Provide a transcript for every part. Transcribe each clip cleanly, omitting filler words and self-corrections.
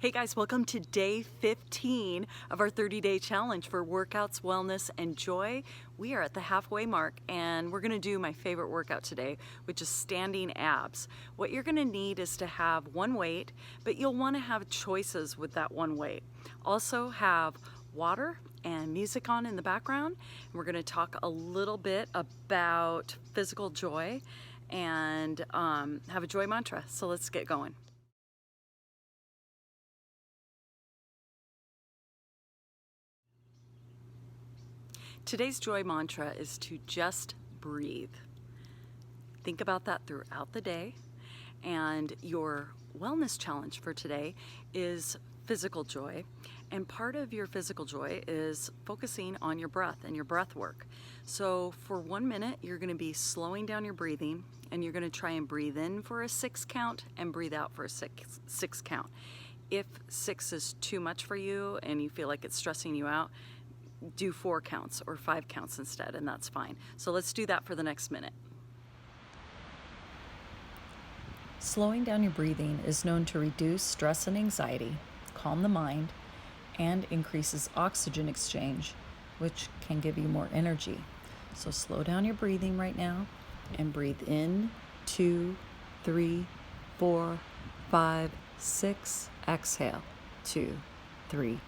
Hey guys, welcome to day 15 of our 30-day challenge for workouts, wellness, and joy. We are at the halfway mark and we're gonna do my favorite workout today, which is standing abs. What you're gonna need is to have one weight, but you'll wanna have choices with that one weight. Also have water and music on in the background. We're gonna talk a little bit about physical joy and have a joy mantra. So let's get going. Today's joy mantra is to just breathe. Think about that throughout the day. And your wellness challenge for today is physical joy. And part of your physical joy is focusing on your breath and your breath work. So for 1 minute, you're going to be slowing down your breathing and you're going to try and breathe in for a 6 count and breathe out for a six count. If 6 is too much for you and you feel like it's stressing you out, do 4 counts or 5 counts instead, and that's fine. So let's do that for the next minute. Slowing down your breathing is known to reduce stress and anxiety, calm the mind, and increases oxygen exchange, which can give you more energy. So slow down your breathing right now and breathe in 2, 3, 4, 5, 6. Exhale 2, 3,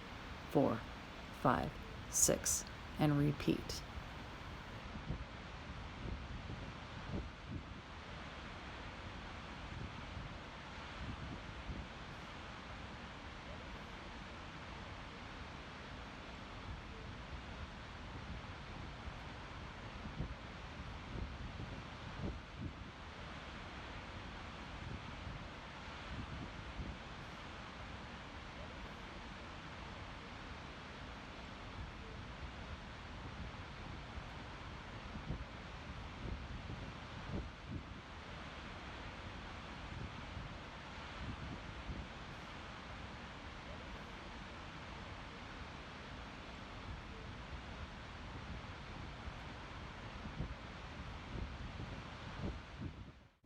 4, 5, 6, and repeat.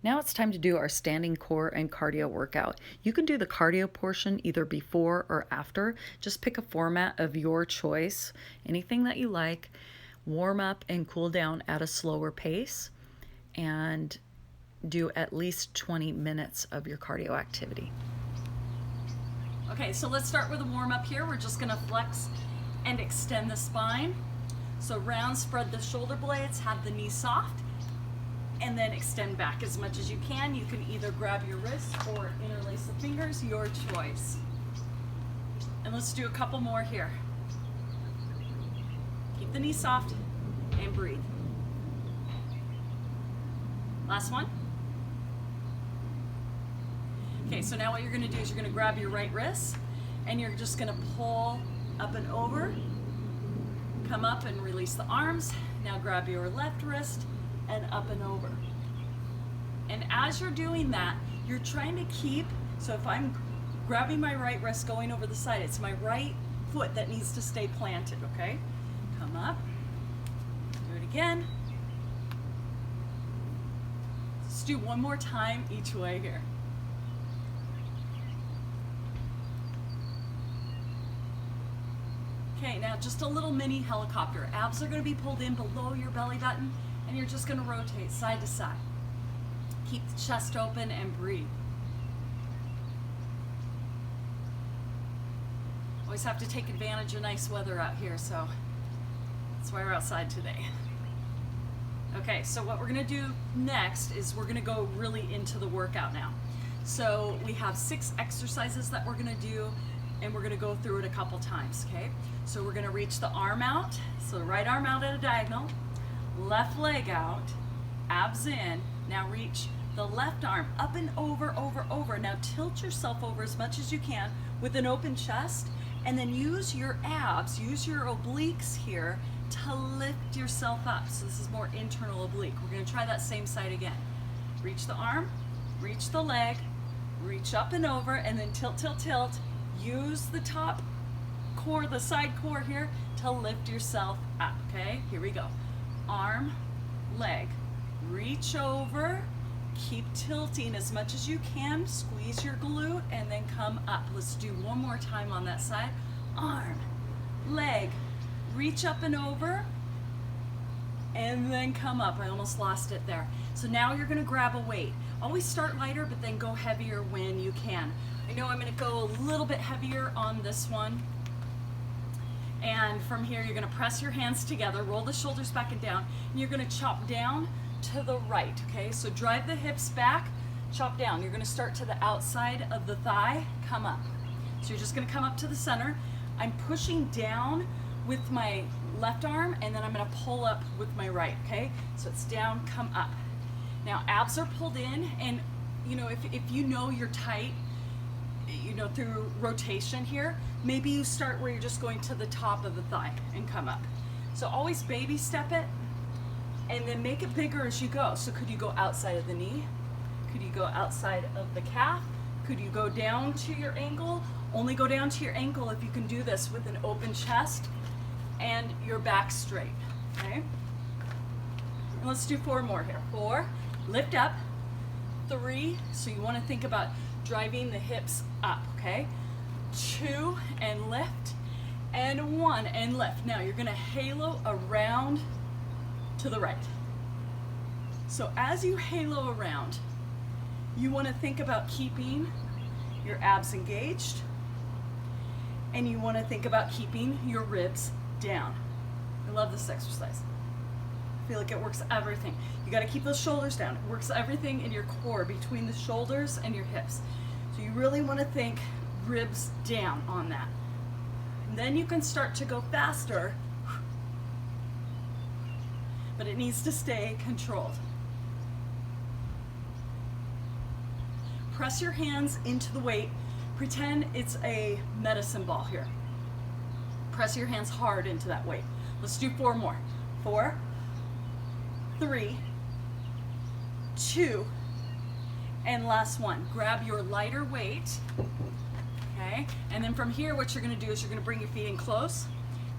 Now it's time to do our standing core and cardio workout. You can do the cardio portion either before or after. Just pick a format of your choice, anything that you like. Warm up and cool down at a slower pace and do at least 20 minutes of your cardio activity. Okay, so let's start with a warm up here. We're just gonna flex and extend the spine. So round, spread the shoulder blades, have the knees soft, and then extend back as much as you can. You can either grab your wrist or interlace the fingers, your choice. And let's do a couple more here. Keep the knees soft and breathe. Last one. Okay, so now what you're gonna do is you're gonna grab your right wrist and you're just gonna pull up and over, come up and release the arms. Now grab your left wrist and up and over. And as you're doing that, you're trying to keep, so if I'm grabbing my right wrist going over the side, it's my right foot that needs to stay planted, okay? Come up, do it again. Let's do one more time each way here. Okay, now just a little mini helicopter. Abs are gonna be pulled in below your belly button and you're just gonna rotate side to side. Keep the chest open and breathe. Always have to take advantage of nice weather out here, so that's why we're outside today. Okay, so what we're gonna do next is we're gonna go really into the workout now. So we have 6 exercises that we're gonna do and we're gonna go through it a couple times, okay? So we're gonna reach the arm out, so the right arm out at a diagonal, left leg out, abs in. Now reach the left arm up and over, over, over. Now tilt yourself over as much as you can with an open chest and then use your abs, use your obliques here to lift yourself up. So this is more internal oblique. We're gonna try that same side again. Reach the arm, reach the leg, reach up and over, and then tilt, tilt, tilt. Use the top core, the side core here to lift yourself up, okay? Here we go. Arm, leg, reach over, Keep tilting as much as you can. Squeeze your glute and then come up. Let's do one more time on that side. Arm, leg, reach up and over, and then come up. I almost lost it there. So now you're gonna grab a weight. Always start lighter, but then go heavier when you can. I know I'm gonna go a little bit heavier on this one. And from here, you're gonna press your hands together, roll the shoulders back and down, and you're gonna chop down to the right, okay? So drive the hips back, chop down. You're gonna start to the outside of the thigh, come up. So you're just gonna come up to the center. I'm pushing down with my left arm, and then I'm gonna pull up with my right, okay? So it's down, come up. Now abs are pulled in, and you know, if you know you're tight, you know, through rotation here, maybe you start where you're just going to the top of the thigh and come up. So always baby step it, and then make it bigger as you go. So could you go outside of the knee? Could you go outside of the calf? Could you go down to your ankle? Only go down to your ankle if you can do this with an open chest and your back straight, okay? And let's do 4 more here. 4, lift up. 3, so you wanna think about driving the hips up, okay? 2, and lift. And 1, and lift. Now you're gonna halo around to the right. So as you halo around, you wanna think about keeping your abs engaged, and you wanna think about keeping your ribs down. I love this exercise. I feel like it works everything. You gotta keep those shoulders down. It works everything in your core between the shoulders and your hips. So you really wanna think ribs down on that. And then you can start to go faster, but it needs to stay controlled. Press your hands into the weight. Pretend it's a medicine ball here. Press your hands hard into that weight. Let's do 4 more. 4, 3, 2, and last one. Grab your lighter weight, okay? And then from here, what you're gonna do is you're gonna bring your feet in close,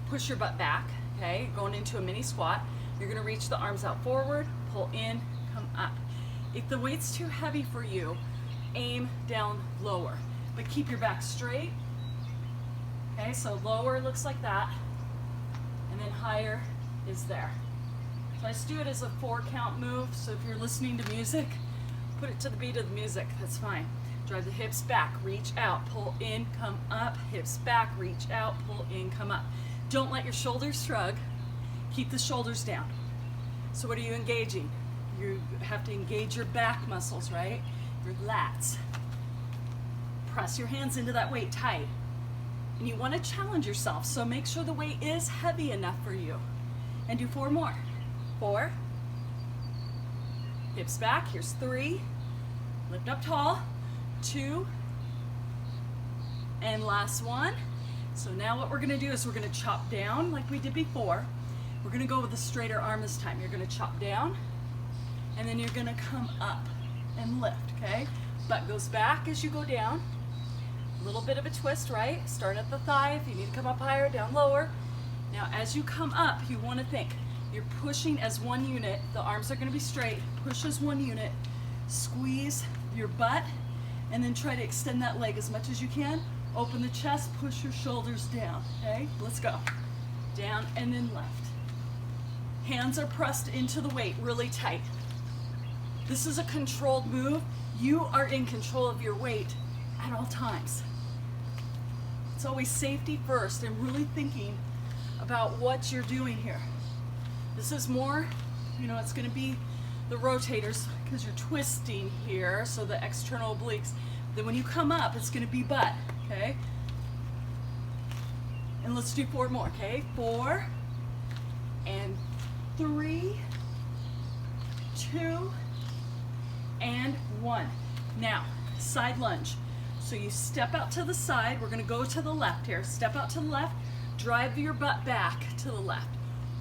push your butt back, okay? Going into a mini squat. You're gonna reach the arms out forward, pull in, come up. If the weight's too heavy for you, aim down lower, but keep your back straight. Okay, so lower looks like that, and then higher is there. So I just do it as a 4 count move, so if you're listening to music, put it to the beat of the music, that's fine. Drive the hips back, reach out, pull in, come up, hips back, reach out, pull in, come up. Don't let your shoulders shrug, keep the shoulders down. So what are you engaging? You have to engage your back muscles, right? Your lats. Press your hands into that weight tight. And you want to challenge yourself, so make sure the weight is heavy enough for you. And do 4 more. 4, hips back, here's 3, lift up tall, 2, and last one. So now what we're gonna do is we're gonna chop down like we did before. We're gonna go with a straighter arm this time. You're gonna chop down, and then you're gonna come up and lift, okay? Butt goes back as you go down. A little bit of a twist, right? Start at the thigh. If you need to come up higher, down lower. Now as you come up, you wanna think, you're pushing as one unit. The arms are gonna be straight. Push as one unit. Squeeze your butt, and then try to extend that leg as much as you can. Open the chest, push your shoulders down, okay? Let's go. Down and then left. Hands are pressed into the weight really tight. This is a controlled move. You are in control of your weight at all times. It's always safety first and really thinking about what you're doing here. This is more, you know, it's gonna be the rotators because you're twisting here, so the external obliques. Then when you come up, it's gonna be butt, okay? And let's do 4 more, okay? 4, and 3, 2, and 1. Now, side lunge. So you step out to the side. We're gonna go to the left here. Step out to the left, drive your butt back to the left.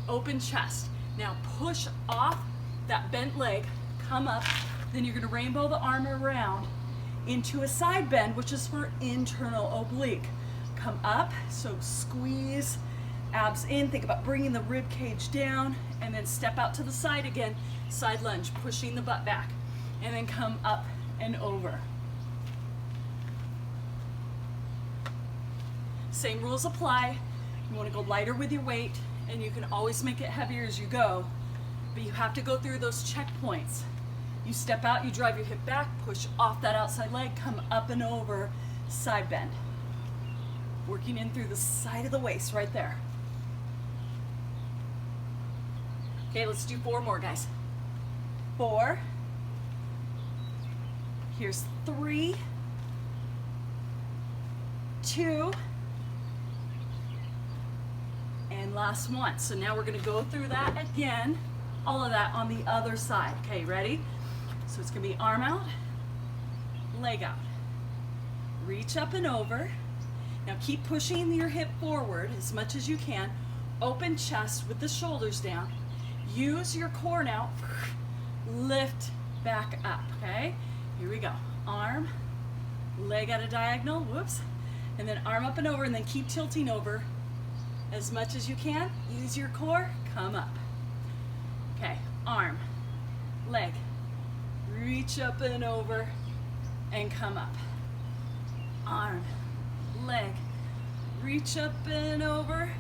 Open chest. Now push off that bent leg, come up, then you're gonna rainbow the arm around into a side bend, which is for internal oblique. Come up, so squeeze, abs in, think about bringing the rib cage down, and then step out to the side again, side lunge, pushing the butt back. and then come up and over. Same rules apply. You want to go lighter with your weight, and you can always make it heavier as you go, but you have to go through those checkpoints. You step out, you drive your hip back, push off that outside leg, come up and over, side bend. Working in through the side of the waist right there. Okay, let's do 4 more, guys. 4. Here's 3, 2, and last one. So now we're gonna go through that again, all of that on the other side. Okay, ready? So it's gonna be arm out, leg out. Reach up and over. Now keep pushing your hip forward as much as you can. Open chest with the shoulders down. Use your core now. Lift back up, okay? Here we go. Arm, leg at a diagonal, whoops. And then arm up and over, and then keep tilting over as much as you can. Use your core, come up. Okay, arm, leg, reach up and over, and come up. Arm, leg, reach up and over,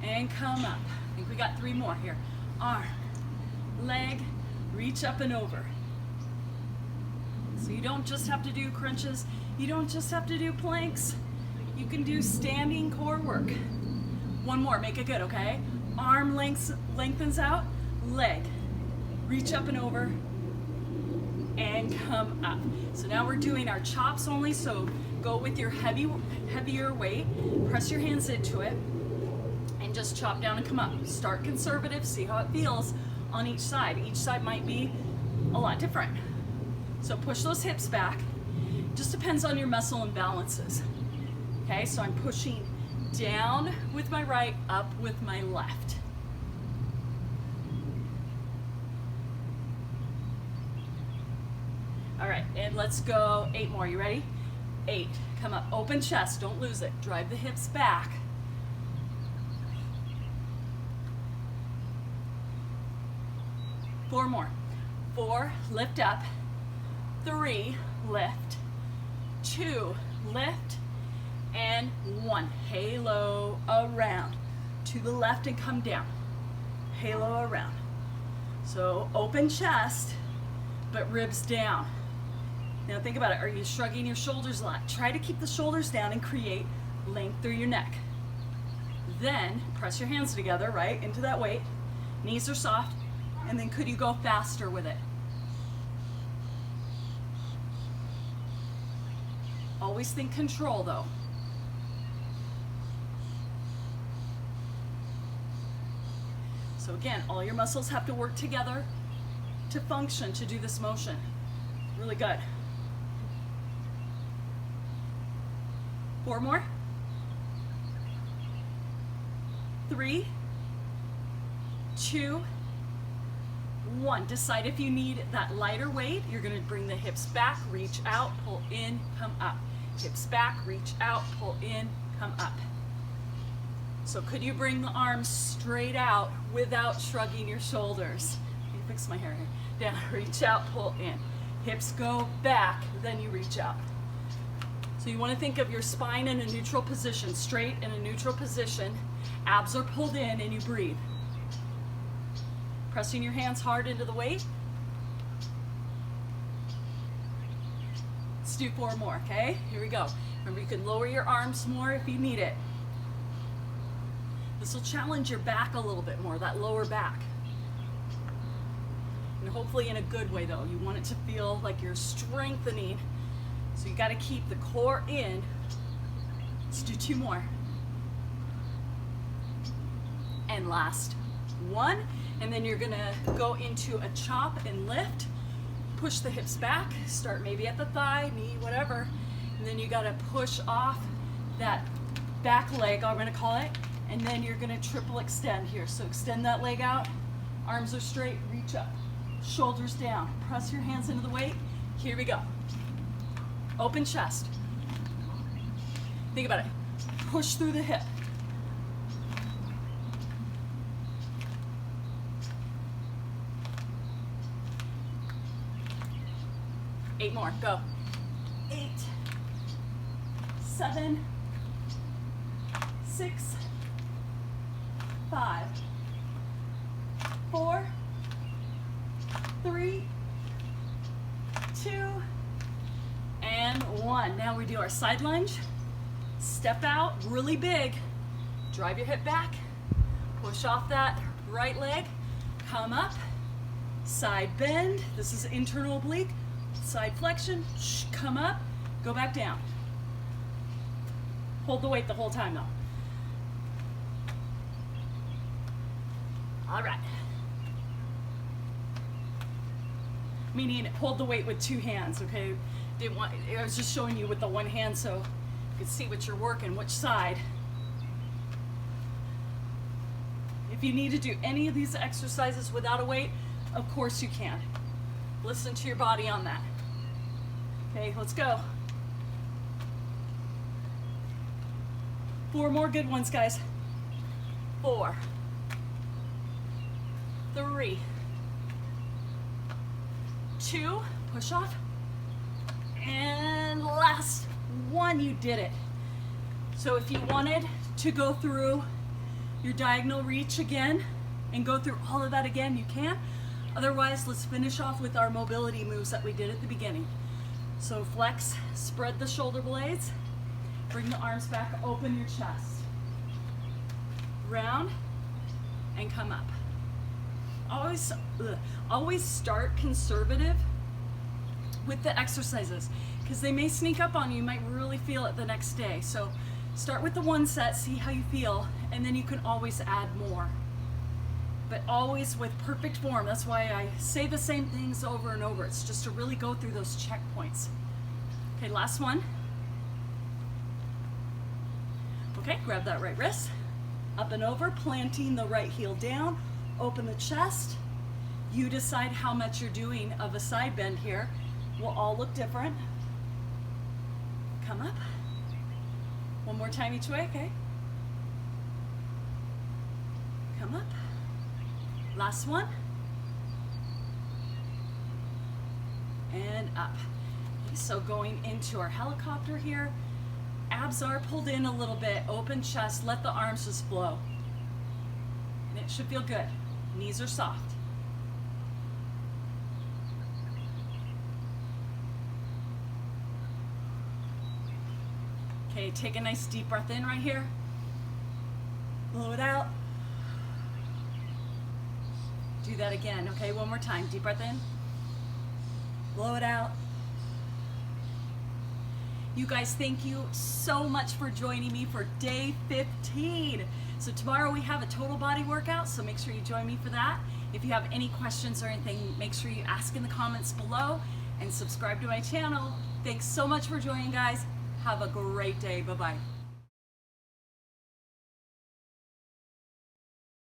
and come up. I think we got 3 more here. Arm, leg, reach up and over. So you don't just have to do crunches, you don't just have to do planks, you can do standing core work. 1 more, make it good, okay? Arm lengthens out, leg, reach up and over, and come up. So now we're doing our chops only, so go with your heavier weight, press your hands into it, and just chop down and come up. Start conservative, see how it feels on each side. Each side might be a lot different. So push those hips back. Just depends on your muscle imbalances. Okay, so I'm pushing down with my right, up with my left. All right, and let's go 8 more. You ready? 8. Come up, open chest, don't lose it. Drive the hips back. 4 more. 4, lift up. 3, lift. 2, lift. And 1, halo around. To the left and come down. Halo around. So open chest, but ribs down. Now think about it. Are you shrugging your shoulders a lot? Try to keep the shoulders down and create length through your neck. Then press your hands together, right, into that weight. Knees are soft. And then could you go faster with it? Always think control though. So again, all your muscles have to work together to function, to do this motion. Really good. 4 more. 3, 2, 1. Decide if you need that lighter weight. You're going to bring the hips back, reach out, pull in, come up. Hips back, reach out, pull in, come up. So could you bring the arms straight out without shrugging your shoulders? Let me fix my hair here. Down, reach out, pull in. Hips go back, then you reach out. So you want to think of your spine in a neutral position, straight in a neutral position. Abs are pulled in and you breathe. Pressing your hands hard into the weight. Let's do 4 more, okay? Here we go. Remember, you can lower your arms more if you need it. This will challenge your back a little bit more, that lower back. And hopefully in a good way though. You want it to feel like you're strengthening. So you got to keep the core in. Let's do 2 more. And last 1. And then you're gonna go into a chop and lift. Push the hips back. Start maybe at the thigh, knee, whatever. And then you gotta push off that back leg, I'm gonna call it. And then you're gonna triple extend here. So extend that leg out. Arms are straight, reach up. Shoulders down. Press your hands into the weight. Here we go. Open chest. Think about it. Push through the hip. 8 more, go. 8, 7, 6, 5, 4, 3, 2, and 1. Now we do our side lunge. Step out really big. Drive your hip back. Push off that right leg. Come up. Side bend. This is internal oblique. Side flexion. Come up. Go back down. Hold the weight the whole time though. All right. Meaning hold the weight with 2 hands, okay? I was just showing you with the one hand so you could see what you're working, which side. If you need to do any of these exercises without a weight, of course you can. Listen to your body on that. Okay, let's go. 4 more good ones, guys. 4, 3, 2, push off, and last one. You did it. So if you wanted to go through your diagonal reach again and go through all of that again, you can. Otherwise, let's finish off with our mobility moves that we did at the beginning. So flex, spread the shoulder blades, bring the arms back, open your chest, round, and come up. Always start conservative with the exercises because they may sneak up on you. You might really feel it the next day. So start with the 1 set, see how you feel, and then you can always add more. But always with perfect form. That's why I say the same things over and over. It's just to really go through those checkpoints. Okay, last one. Okay, grab that right wrist, up and over, planting the right heel down, open the chest. You decide how much you're doing of a side bend here. Will all look different. Come up. One more time each way, okay? Come up. Last one. And up. Okay, so going into our helicopter here. Abs are pulled in a little bit. Open chest. Let the arms just flow. And it should feel good. Knees are soft. Okay, take a nice deep breath in right here. Blow it out. Do that again, okay? One more time. Deep breath in. Blow it out. You guys, thank you so much for joining me for day 15. So tomorrow we have a total body workout, so make sure you join me for that. If you have any questions or anything, make sure you ask in the comments below and subscribe to my channel. Thanks so much for joining, guys. Have a great day. Bye-bye.